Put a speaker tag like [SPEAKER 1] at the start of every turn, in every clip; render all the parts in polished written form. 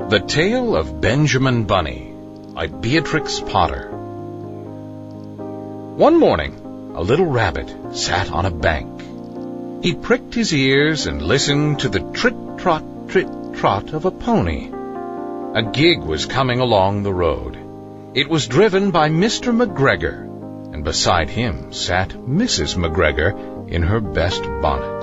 [SPEAKER 1] The Tale of Benjamin Bunny by Beatrix Potter. One morning, a little rabbit sat on a bank. He pricked his ears and listened to the trit-trot of a pony. A gig was coming along the road. It was driven by Mr. McGregor, and beside him sat Mrs. McGregor in her best bonnet.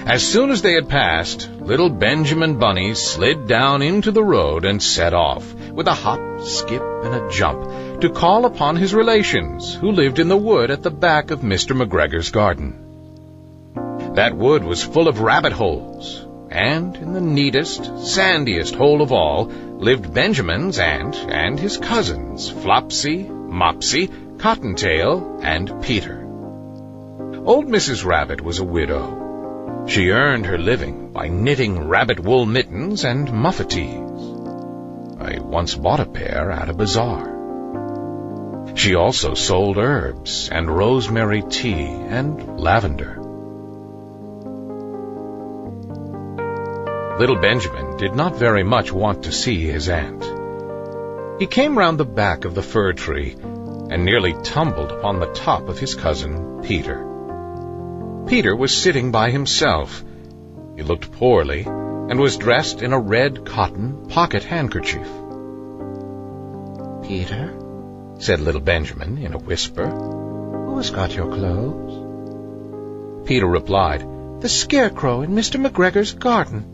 [SPEAKER 1] As soon as they had passed, little Benjamin Bunny slid down into the road and set off, with a hop, skip, and a jump, to call upon his relations, who lived in the wood at the back of Mr. McGregor's garden. That wood was full of rabbit holes, and in the neatest, sandiest hole of all lived Benjamin's aunt and his cousins, Flopsy, Mopsy, Cottontail, and Peter. Old Mrs. Rabbit was a widow. She earned her living by knitting rabbit wool mittens and muffetees. I once bought a pair at a bazaar. She also sold herbs and rosemary tea and lavender. Little Benjamin did not very much want to see his aunt. He came round the back of the fir tree and nearly tumbled upon the top of his cousin Peter. Peter was sitting by himself. He looked poorly and was dressed in a red cotton pocket handkerchief.
[SPEAKER 2] "Peter," said little Benjamin in a whisper, "who has got your clothes?"
[SPEAKER 1] Peter replied,
[SPEAKER 2] "The scarecrow in Mr. McGregor's garden,"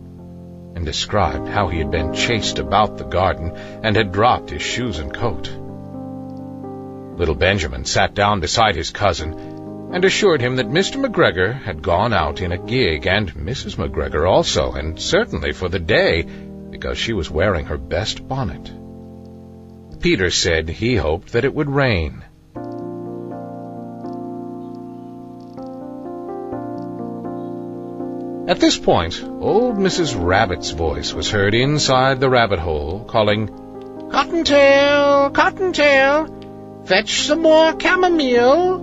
[SPEAKER 1] and described how he had been chased about the garden and had dropped his shoes and coat. Little Benjamin sat down beside his cousin and assured him that Mr. McGregor had gone out in a gig, and Mrs. McGregor also, and certainly for the day, because she was wearing her best bonnet. Peter said he hoped that it would rain. At this point, old Mrs. Rabbit's voice was heard inside the rabbit hole, calling,
[SPEAKER 2] "Cottontail, Cottontail, fetch some more chamomile."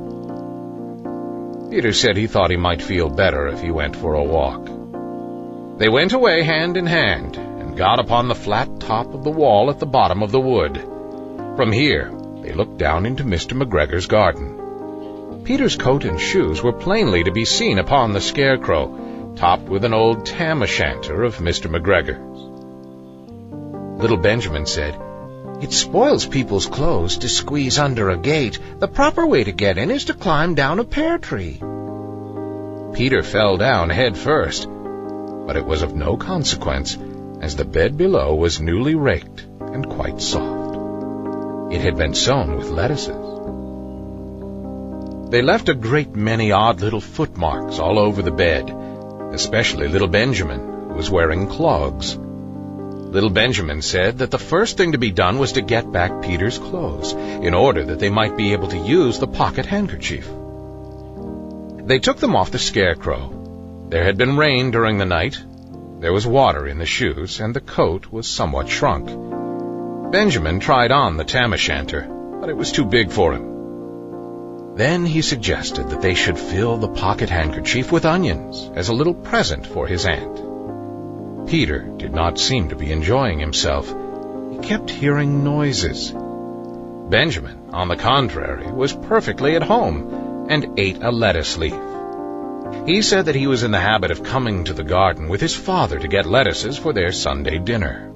[SPEAKER 1] Peter said he thought he might feel better if he went for a walk. They went away hand in hand and got upon the flat top of the wall at the bottom of the wood. From here, they looked down into Mr. McGregor's garden. Peter's coat and shoes were plainly to be seen upon the scarecrow, topped with an old tam-o'-shanter of Mr. McGregor's. Little Benjamin said, "It spoils people's clothes to squeeze under a gate. The proper way to get in is to climb down a pear tree." Peter fell down head first, but it was of no consequence, as the bed below was newly raked and quite soft. It had been sown with lettuces. They left a great many odd little footmarks all over the bed, especially little Benjamin, who was wearing clogs. Little Benjamin said that the first thing to be done was to get back Peter's clothes, in order that they might be able to use the pocket handkerchief. They took them off the scarecrow. There had been rain during the night. There was water in the shoes, and the coat was somewhat shrunk. Benjamin tried on the tam-o'-shanter, but it was too big for him. Then he suggested that they should fill the pocket handkerchief with onions as a little present for his aunt. Peter did not seem to be enjoying himself. He kept hearing noises. Benjamin, on the contrary, was perfectly at home and ate a lettuce leaf. He said that he was in the habit of coming to the garden with his father to get lettuces for their Sunday dinner.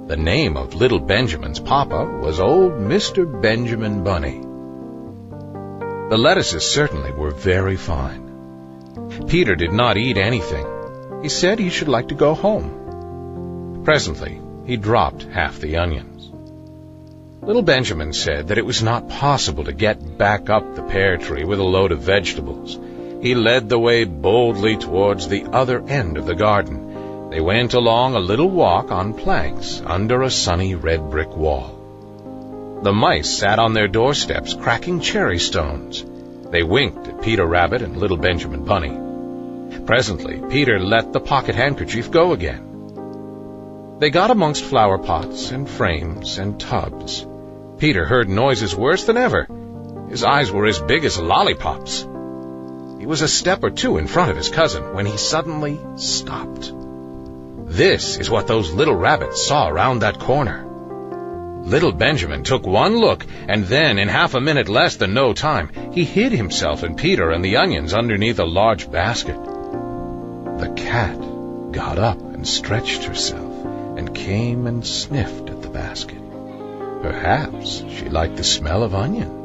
[SPEAKER 1] The name of little Benjamin's papa was old Mr. Benjamin Bunny. The lettuces certainly were very fine. Peter did not eat anything. He said he should like to go home. Presently, he dropped half the onions. Little Benjamin said that it was not possible to get back up the pear tree with a load of vegetables. He led the way boldly towards the other end of the garden. They went along a little walk on planks under a sunny red brick wall. The mice sat on their doorsteps cracking cherry stones. They winked at Peter Rabbit and little Benjamin Bunny. Presently, Peter let the pocket handkerchief go again. They got amongst flower pots and frames and tubs. Peter heard noises worse than ever. His eyes were as big as lollipops. He was a step or two in front of his cousin when he suddenly stopped. This is what those little rabbits saw around that corner. Little Benjamin took one look, and then, in half a minute less than no time, he hid himself and Peter and the onions underneath a large basket. The cat got up and stretched herself, and came and sniffed at the basket. Perhaps she liked the smell of onions.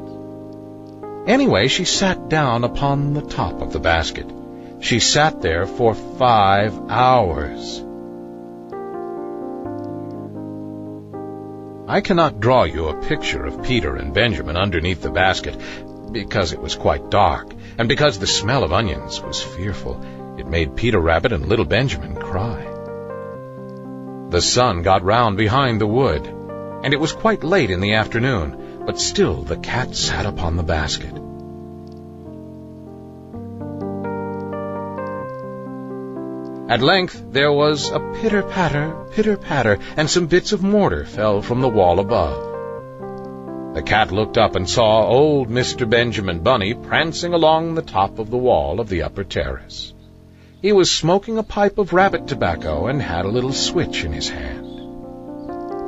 [SPEAKER 1] Anyway, she sat down upon the top of the basket. She sat there for 5 hours. I cannot draw you a picture of Peter and Benjamin underneath the basket, because it was quite dark, and because the smell of onions was fearful. It made Peter Rabbit and little Benjamin cry. The sun got round behind the wood, and it was quite late in the afternoon, but still the cat sat upon the basket. At length there was a pitter-patter, and some bits of mortar fell from the wall above. The cat looked up and saw old Mr. Benjamin Bunny prancing along the top of the wall of the upper terrace. He was smoking a pipe of rabbit tobacco and had a little switch in his hand.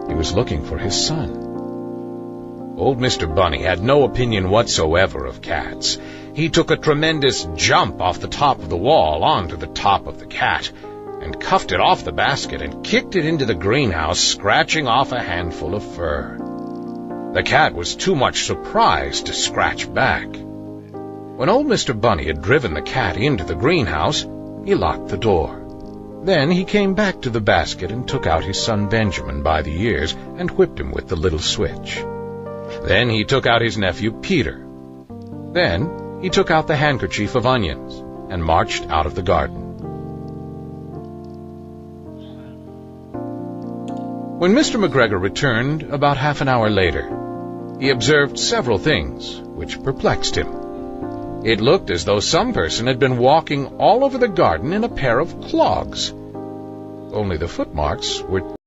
[SPEAKER 1] He was looking for his son. Old Mr. Bunny had no opinion whatsoever of cats. He took a tremendous jump off the top of the wall onto the top of the cat, and cuffed it off the basket and kicked it into the greenhouse, scratching off a handful of fur. The cat was too much surprised to scratch back. When old Mr. Bunny had driven the cat into the greenhouse, he locked the door. Then he came back to the basket and took out his son Benjamin by the ears and whipped him with the little switch. Then he took out his nephew Peter. Then he took out the handkerchief of onions and marched out of the garden. When Mr. McGregor returned about half an hour later, he observed several things which perplexed him. It looked as though some person had been walking all over the garden in a pair of clogs. Only the footmarks were